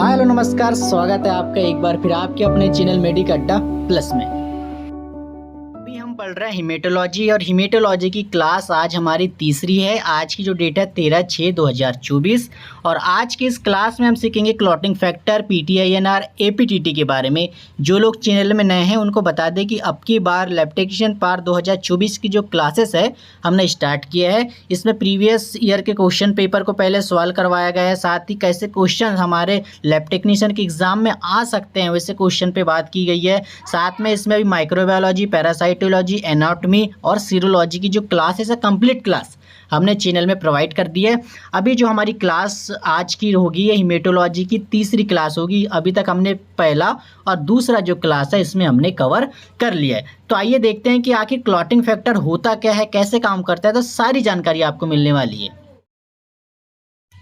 Hi hello नमस्कार, स्वागत है आपका एक बार फिर आपके अपने चैनल मेडिक अड्डा प्लस में। अभी हम पढ़ रहे हैं हीमेटोलॉजी और हीमेटोलॉजी की क्लास आज हमारी तीसरी है। आज की जो डेट है 13/6/2024 और आज की इस क्लास में हम सीखेंगे क्लॉटिंग फैक्टर, पीटीआईएनआर, एपीटीटी के बारे में। जो लोग चैनल में नए हैं उनको बता दें कि अब की बार लैब टेक्नीशियन पार्ट 2024 की जो क्लासेस है हमने स्टार्ट किया है। इसमें प्रीवियस ईयर के क्वेश्चन पेपर को पहले सॉल्व करवाया गया है, साथ ही कैसे क्वेश्चन हमारे लैब टेक्नीशियन के एग्जाम में आ सकते हैं वैसे क्वेश्चन पे बात की गई है। साथ में इसमें भी माइक्रोबायोलॉजी, पैरासाइटोलॉजी, एनाटॉमी और सीरोलॉजी की जो क्लासेस है कंप्लीट क्लास हमने चैनल में प्रोवाइड कर दी है। अभी जो हमारी क्लास आज की होगी ये हीमेटोलॉजी की तीसरी क्लास होगी। अभी तक हमने पहला और दूसरा जो क्लास है इसमें हमने कवर कर लिया है। तो आइए देखते हैं कि आखिर क्लॉटिंग फैक्टर होता क्या है, कैसे काम करता है, तो सारी जानकारी आपको मिलने वाली है।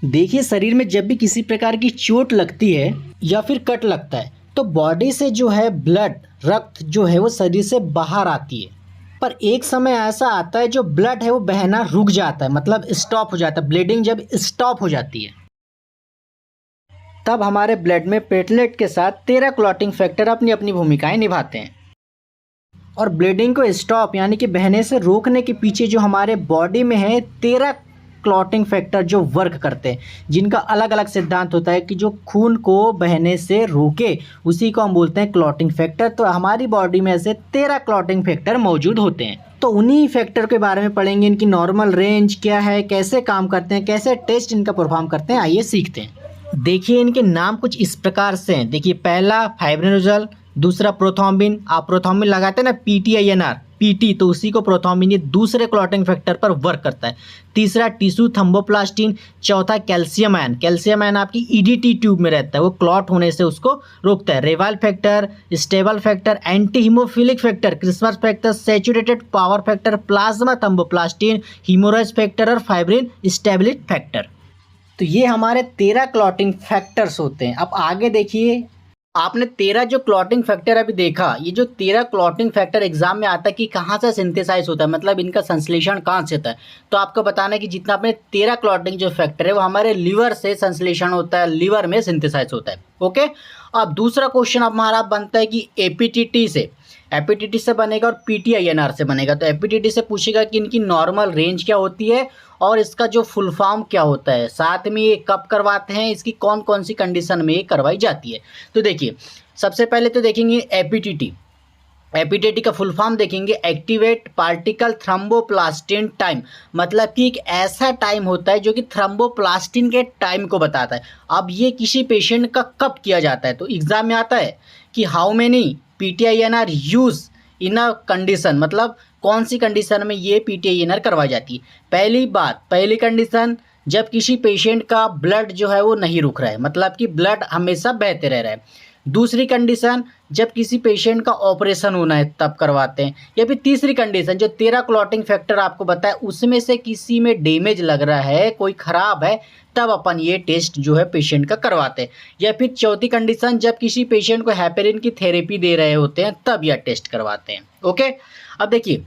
देखिए, शरीर में जब भी किसी प्रकार की चोट लगती है या फिर कट लगता है तो बॉडी से जो है ब्लड, रक्त जो है वो शरीर से बाहर आती है। पर एक समय ऐसा आता है जो ब्लड है वो बहना रुक जाता है, मतलब स्टॉप हो जाता है। ब्लीडिंग जब स्टॉप हो जाती है तब हमारे ब्लड में प्लेटलेट के साथ 13 क्लॉटिंग फैक्टर अपनी अपनी भूमिकाएं निभाते हैं और ब्लीडिंग को स्टॉप यानी कि बहने से रोकने के पीछे जो हमारे बॉडी में है 13 क्लॉटिंग फैक्टर जो वर्क करते हैं, जिनका अलग अलग सिद्धांत होता है कि जो खून को बहने से रोके उसी को हम बोलते हैं क्लॉटिंग फैक्टर। तो हमारी बॉडी में ऐसे 13 क्लॉटिंग फैक्टर मौजूद होते हैं। तो उन्हीं फैक्टर के बारे में पढ़ेंगे, इनकी नॉर्मल रेंज क्या है, कैसे काम करते हैं, कैसे टेस्ट इनका परफॉर्म करते हैं, आइए सीखते हैं। देखिए, इनके नाम कुछ इस प्रकार से हैं। देखिए, पहला फाइब्रिनोजल, दूसरा प्रोथ्रोम्बिन। आप प्रोथ्रोम्बिन लगाते हैं ना पीटीआईएनआर, पीटी, तो उसी को प्रोथ्रोम्बिन, ये दूसरे क्लॉटिंग फैक्टर पर वर्क करता है। तीसरा टिश्यू थ्रोम्बोप्लास्टिन। चौथा कैल्शियम आयन। कैल्शियम आयन आपकी ईडीटी ट्यूब में रहता है, वो क्लॉट होने से उसको रोकता है। रेवाल factor, stable factor, anti haemophilic factor, Christmas factor, saturated power factor, plasma thromboplastin, haemorrhage factor और फाइब्रिन स्टेबिलिटी फैक्टर। तो ये हमारे 13 क्लॉटिंग फैक्टर्स होते हैं। अब आगे देखिए, आपने 13 जो क्लॉटिंग फैक्टर अभी देखा, ये जो 13 क्लॉटिंग फैक्टर एग्जाम में आता है कि कहाँ से सिंथेसाइज होता है, मतलब इनका संश्लेषण कहाँ से होता है। तो आपको बताना है कि जितना अपने 13 क्लॉटिंग जो फैक्टर है वो हमारे लीवर से संश्लेषण होता है, लीवर में सिंथेसाइज होता है। ओके, अब दूसरा क्वेश्चन हमारा बनता है कि एपीटीटी से बनेगा और पीटीआईएनआर से बनेगा। तो एपीटीटी से पूछेगा कि इनकी नॉर्मल रेंज क्या होती है और इसका जो फुल फॉर्म क्या होता है, साथ में ये कब करवाते हैं, इसकी कौन कौन सी कंडीशन में ये करवाई जाती है। तो देखिए, सबसे पहले तो देखेंगे एपीटीटी का फुल फॉर्म देखेंगे, एक्टिवेट पार्टिकल थ्रोम्बोप्लास्टिन टाइम। मतलब कि एक ऐसा टाइम होता है जो कि थ्रोम्बोप्लास्टिन के टाइम को बताता है। अब ये किसी पेशेंट का कब किया जाता है, तो एग्जाम में आता है कि how many PT INR use in a condition, मतलब कौन सी कंडीशन में ये पीटीआईएनआर करवाई जाती है। पहली कंडीशन, जब किसी पेशेंट का ब्लड जो है वो नहीं रुक रहा है, मतलब कि ब्लड हमेशा बहते रह रहा है। दूसरी कंडीशन, जब किसी पेशेंट का ऑपरेशन होना है तब करवाते हैं। या फिर तीसरी कंडीशन, जो 13 क्लॉटिंग फैक्टर आपको बताया उसमें से किसी में डैमेज लग रहा है, कोई खराब है, तब अपन ये टेस्ट जो है पेशेंट का करवाते हैं। या फिर चौथी कंडीशन, जब किसी पेशेंट को हेपेरिन की थेरेपी दे रहे होते हैं तब यह टेस्ट करवाते हैं। ओके, अब देखिए,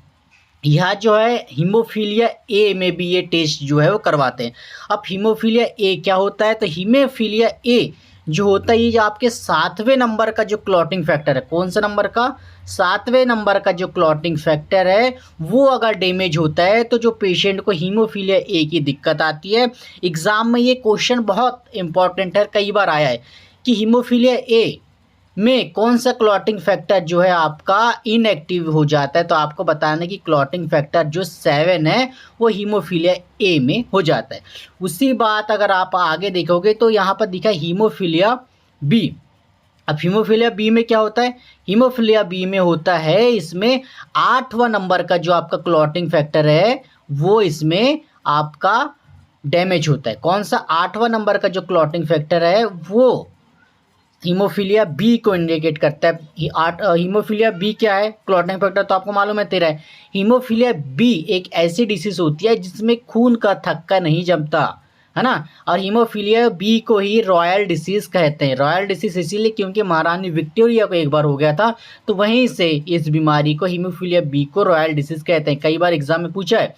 यहाँ जो है हीमोफीलिया ए में भी ये टेस्ट जो है वो करवाते हैं। अब हीमोफीलिया ए क्या होता है, तो हीमोफीलिया ए जो होता है ये जो आपके 7वें नंबर का जो क्लॉटिंग फैक्टर है, कौन सा नंबर का, 7वें नंबर का जो क्लॉटिंग फैक्टर है वो अगर डैमेज होता है तो जो पेशेंट को हीमोफीलिया ए की दिक्कत आती है। एग्जाम में ये क्वेश्चन बहुत इंपॉर्टेंट है, कई बार आया है कि हीमोफीलिया ए में कौन सा क्लॉटिंग फैक्टर जो है आपका इनएक्टिव हो जाता है। तो आपको बताना है कि क्लॉटिंग फैक्टर जो 7 है वो हीमोफीलिया ए में हो जाता है। उसी बात अगर आप आगे देखोगे तो यहाँ पर दिखा हीमोफीलिया बी। अब हीमोफीलिया बी में क्या होता है, हीमोफीलिया बी में होता है इसमें 8वां नंबर का जो आपका क्लॉटिंग फैक्टर है वो इसमें आपका डैमेज होता है। कौन सा, 8वां नंबर का जो क्लॉटिंग फैक्टर है वो हीमोफीलिया बी को इंडिकेट करता है। हीमोफीलिया बी क्या है, क्लॉटिंग फैक्टर तो आपको मालूम है 13 है। हीमोफीलिया बी एक ऐसी डिसीज होती है जिसमें खून का थक्का नहीं जमता, है ना। और हीमोफीलिया बी को ही रॉयल डिसीज कहते हैं। रॉयल डिसीज इसीलिए क्योंकि महारानी विक्टोरिया को एक बार हो गया था, तो वहीं से इस बीमारी को हीमोफीलिया बी को रॉयल डिसीज कहते हैं। कई बार एग्जाम में पूछा है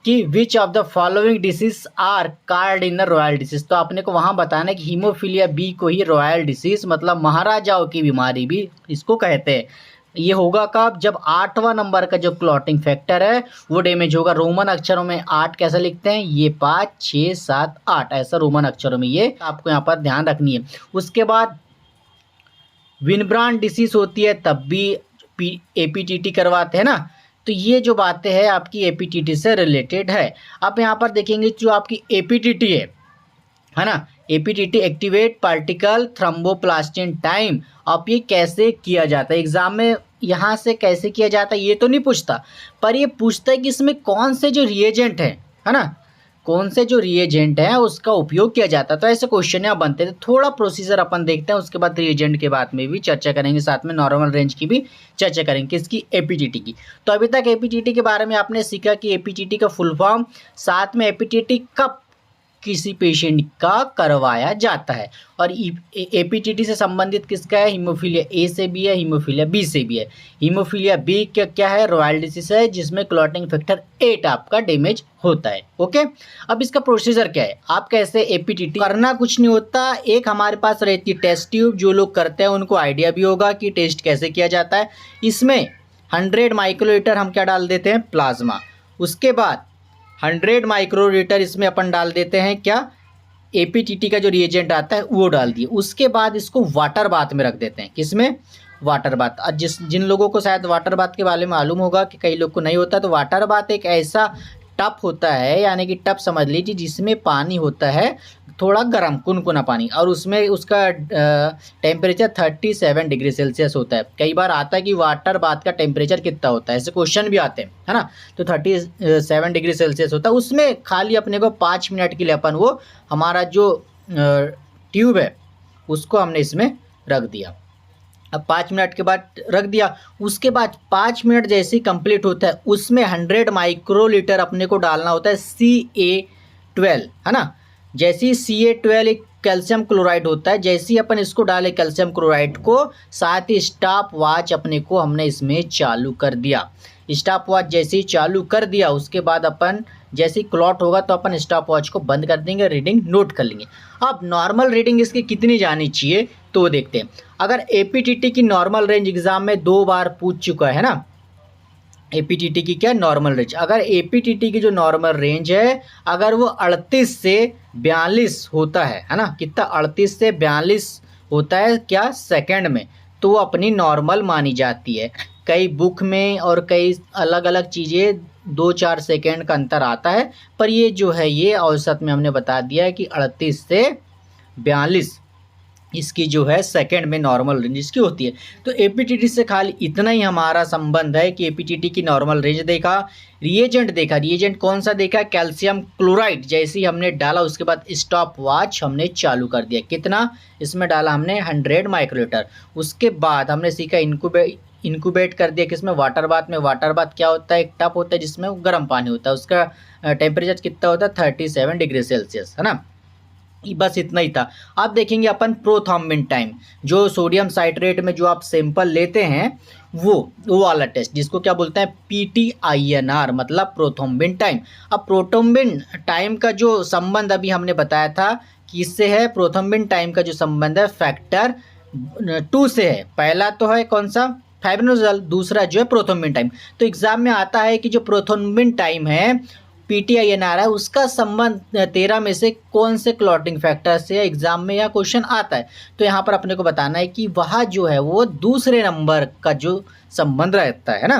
कि which of the following disease are cardinal royal disease. तो आपने को वहाँ बताना है कि हीमोफीलिया बी को ही रॉयल डिसीज मतलब महाराजाओं की बीमारी भी इसको कहते हैं। ये होगा कब, जब 8वां नंबर का जो क्लॉटिंग फैक्टर है वो डैमेज होगा। रोमन अक्षरों में 8 कैसे लिखते हैं, ये 5 6 7 8 ऐसा रोमन अक्षरों में, ये आपको यहाँ पर ध्यान रखनी है। उसके बाद विनब्रांड डिसीज होती है तब भी एपीटीटी करवाते हैं ना। तो ये जो बातें हैं आपकी एपीटीटी से रिलेटेड है। अब यहाँ पर देखेंगे जो आपकी एपीटीटी है ना, APTT activate particle thromboplastin time. अब ये कैसे किया जाता है एग्जाम में, यहाँ से कैसे किया जाता है ये तो नहीं पूछता, पर ये पूछता है कि इसमें कौन से जो रिएजेंट है ना, कौन से जो रिएजेंट है उसका उपयोग किया जाता है। तो ऐसे क्वेश्चन यहाँ बनते हैं। थोड़ा प्रोसीजर अपन देखते हैं, उसके बाद रिएजेंट के बाद में भी चर्चा करेंगे, साथ में नॉर्मल रेंज की भी चर्चा करेंगे, किसकी, एपीटीटी की। तो अभी तक एपीटीटी के बारे में आपने सीखा कि एपीटीटी का फुल फॉर्म, साथ में एपीटीटी कब किसी पेशेंट का करवाया जाता है, और एपीटीटी से संबंधित किसका है, हीमोफीलिया ए से भी है, हीमोफीलिया बी से भी है। हीमोफीलिया बी क्या है, रॉयल डिसीज है जिसमें क्लॉटिंग फैक्टर 8 आपका डैमेज होता है। ओके, अब इसका प्रोसीजर क्या है, आप कैसे एपीटीटी करना, कुछ नहीं होता। एक हमारे पास रहती है टेस्ट ट्यूब, जो लोग करते हैं उनको आइडिया भी होगा कि टेस्ट कैसे किया जाता है। इसमें 100 माइक्रोलीटर हम क्या डाल देते हैं, प्लाज्मा। उसके बाद 100 माइक्रोलीटर इसमें अपन डाल देते हैं क्या, एपीटीटी का जो रिएजेंट आता है वो डाल दिए। उसके बाद इसको वाटर बाथ में रख देते हैं, किसमें, वाटर बाथ। और जिन लोगों को शायद वाटर बाथ के बारे में मालूम होगा, कि कई लोग को नहीं होता, तो वाटर बाथ एक ऐसा टब होता है, यानी कि टब समझ लीजिए जिसमें पानी होता है थोड़ा गर्म कुनकुना पानी, और उसमें उसका टेम्परेचर 37 डिग्री सेल्सियस होता है। कई बार आता है कि वाटर बाथ का टेम्परेचर कितना होता है, ऐसे क्वेश्चन भी आते हैं, है ना। तो 37 डिग्री सेल्सियस होता है। उसमें खाली अपने को 5 मिनट के लिए अपन वो हमारा जो ट्यूब है उसको हमने इसमें रख दिया। अब 5 मिनट के बाद रख दिया, उसके बाद 5 मिनट जैसे ही कंप्लीट होता है उसमें 100 माइक्रोलीटर अपने को डालना होता है Ca12, है ना। जैसे ही Ca12 एक कैल्शियम क्लोराइड होता है, जैसे ही अपन इसको डाले कैल्शियम क्लोराइड को, साथ ही स्टॉप वॉच अपने को हमने इसमें चालू कर दिया। स्टॉप वॉच जैसे ही चालू कर दिया, उसके बाद अपन जैसे ही क्लॉट होगा तो अपन स्टॉप वॉच को बंद कर देंगे, रीडिंग नोट कर लेंगे। अब नॉर्मल रीडिंग इसकी कितनी जानी चाहिए तो देखते हैं। अगर एपीटीटी की नॉर्मल रेंज एग्जाम में 2 बार पूछ चुका है ना, एपीटीटी की क्या नॉर्मल रेंज, अगर एपीटीटी की जो नॉर्मल रेंज है अगर वो 38 से 42 होता है ना, कितना, 38 से 42 होता है क्या, सेकंड में, तो वो अपनी नॉर्मल मानी जाती है। कई बुक में और कई अलग अलग चीज़ें 2-4 सेकेंड का अंतर आता है, पर ये जो है ये औसत में हमने बता दिया है कि 38 से 42 इसकी जो है सेकंड में नॉर्मल रेंज इसकी होती है। तो एपीटीटी से खाली इतना ही हमारा संबंध है कि एपीटीटी की नॉर्मल रेंज देखा, रिएजेंट देखा, रिएजेंट कौन सा देखा, कैल्शियम क्लोराइड। जैसे ही हमने डाला उसके बाद स्टॉप वॉच हमने चालू कर दिया, कितना इसमें डाला हमने 100 माइक्रोलीटर। उसके बाद हमने सीखा इंक्यूबेट कर दिया किसमें, वाटर बाथ में। वाटर बाथ क्या होता है, एक टब होता है जिसमें गर्म पानी होता है, उसका टेम्परेचर कितना होता है 37 डिग्री सेल्सियस, है ना। बस इतना ही था। अब देखेंगे अपन प्रोथ्रोम्बिन टाइम, जो सोडियम साइट्रेट में जो आप सैंपल लेते हैं वो वाला टेस्ट, जिसको क्या बोलते हैं PTINR, मतलब प्रोथ्रोम्बिन टाइम। अब प्रोथ्रोम्बिन टाइम का जो संबंध अभी हमने बताया था कि इससे है, प्रोथ्रोम्बिन टाइम का जो संबंध है फैक्टर 2 से है। पहला तो है कौन सा, फाइब्रिनोजेल, दूसरा जो है प्रोथ्रोम्बिन टाइम। तो एग्जाम में आता है कि जो प्रोथ्रोम्बिन टाइम है PTINR है, उसका संबंध 13 में से कौन से क्लॉटिंग फैक्टर से एग्जाम में या क्वेश्चन आता है। तो यहाँ पर अपने को बताना है कि वह जो है वो दूसरे नंबर का जो संबंध रहता है ना।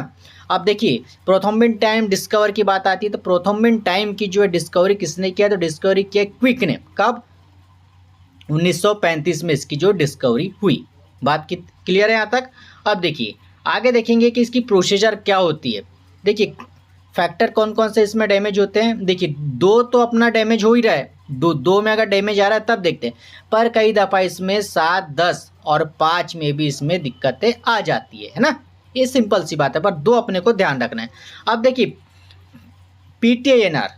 अब देखिए प्रोथ्रोम्बिन टाइम डिस्कवर की बात आती है, तो प्रोथ्रोम्बिन टाइम की जो है डिस्कवरी किसने किया, तो डिस्कवरी किया क्विक ने। कब, 1935 में इसकी जो डिस्कवरी हुई। बात की क्लियर है यहाँ तक। अब देखिए आगे देखेंगे कि इसकी प्रोसीजर क्या होती है। देखिए फैक्टर कौन कौन से इसमें डैमेज होते हैं, देखिए 2 तो अपना डैमेज हो ही रहा है, 2 में अगर डैमेज आ रहा है तब देखते हैं, पर कई दफ़ा इसमें 7, 10 और 5 में भी इसमें दिक्कतें आ जाती है ना। ये सिंपल सी बात है, पर 2 अपने को ध्यान रखना है। अब देखिए PTINR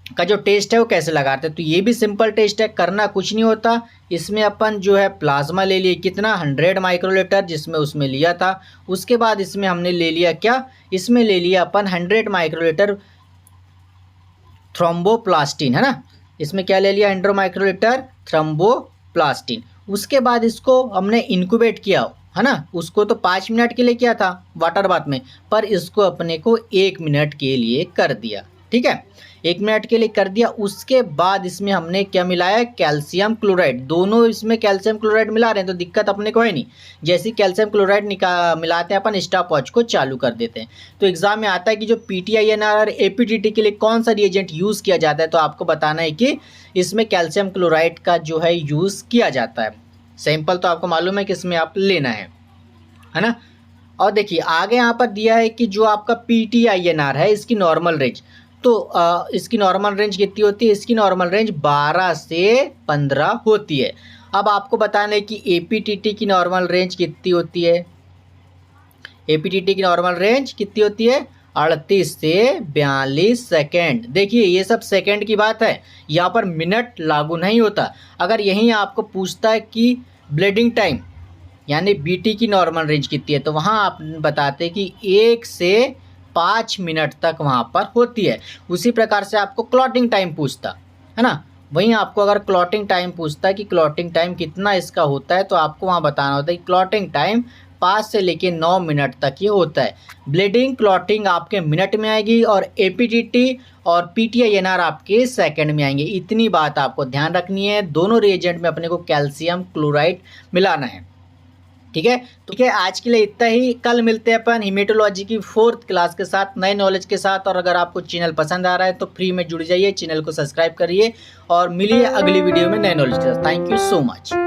का जो टेस्ट है वो कैसे लगाते हैं, तो ये भी सिंपल टेस्ट है, करना कुछ नहीं होता। इसमें अपन जो है प्लाज्मा ले लिए, कितना, 100 माइक्रोलीटर, जिसमें उसमें लिया था। उसके बाद इसमें हमने ले लिया क्या, इसमें ले लिया अपन 100 माइक्रोलीटर थ्रोम्बोप्लास्टिन, है ना। इसमें क्या ले लिया, 100 माइक्रोलीटर थ्रोम्बोप्लास्टिन। उसके बाद इसको हमने इंक्यूबेट किया, है ना। उसको तो 5 मिनट के लिए किया था वाटर बाथ में, पर इसको अपने को 1 मिनट के लिए कर दिया, ठीक है, 1 मिनट के लिए कर दिया। उसके बाद इसमें हमने क्या मिलाया, कैल्शियम क्लोराइड। दोनों इसमें कैल्शियम क्लोराइड मिला रहे हैं तो दिक्कत अपने को है नहीं। जैसे कैल्शियम क्लोराइड मिलाते हैं अपन, स्टॉप वॉच को चालू कर देते हैं। तो एग्जाम में आता है कि जो PTINR और APTT के लिए कौन सा रिएजेंट यूज़ किया जाता है, तो आपको बताना है कि इसमें कैल्शियम क्लोराइड का जो है यूज़ किया जाता है। सैंपल तो आपको मालूम है कि इसमें आप लेना है ना। और देखिए आगे यहाँ पर दिया है कि जो आपका PTINR है इसकी नॉर्मल रेंज, तो इसकी नॉर्मल रेंज कितनी होती है, इसकी नॉर्मल रेंज 12 से 15 होती है। अब आपको बताना है कि APTT की नॉर्मल रेंज कितनी होती है। APTT की नॉर्मल रेंज कितनी होती है, 38 से 42 सेकेंड। देखिए ये सब सेकेंड की बात है, यहाँ पर मिनट लागू नहीं होता। अगर यहीं आपको पूछता है कि ब्लीडिंग टाइम यानी BT की नॉर्मल रेंज कितनी है, तो वहाँ आप बताते कि 1 से 5 मिनट तक वहाँ पर होती है। उसी प्रकार से आपको क्लॉटिंग टाइम पूछता है ना, वहीं आपको अगर क्लॉटिंग टाइम पूछता है कि क्लॉटिंग टाइम कितना इसका होता है, तो आपको वहाँ बताना होता है कि क्लॉटिंग टाइम 5 से लेके 9 मिनट तक ये होता है। ब्लीडिंग क्लॉटिंग आपके मिनट में आएगी और APTT और PTINR आपके सेकंड में आएंगे। इतनी बात आपको ध्यान रखनी है। दोनों रिएजेंट में अपने को कैल्शियम क्लोराइड मिलाना है, ठीक है। तो ठीक है, आज के लिए इतना ही। कल मिलते हैं अपन हीमेटोलॉजी की 4th क्लास के साथ, नए नॉलेज के साथ। और अगर आपको चैनल पसंद आ रहा है तो फ्री में जुड़ जाइए, चैनल को सब्सक्राइब करिए और मिलिए अगली वीडियो में नए नॉलेज के साथ। Thank you so much.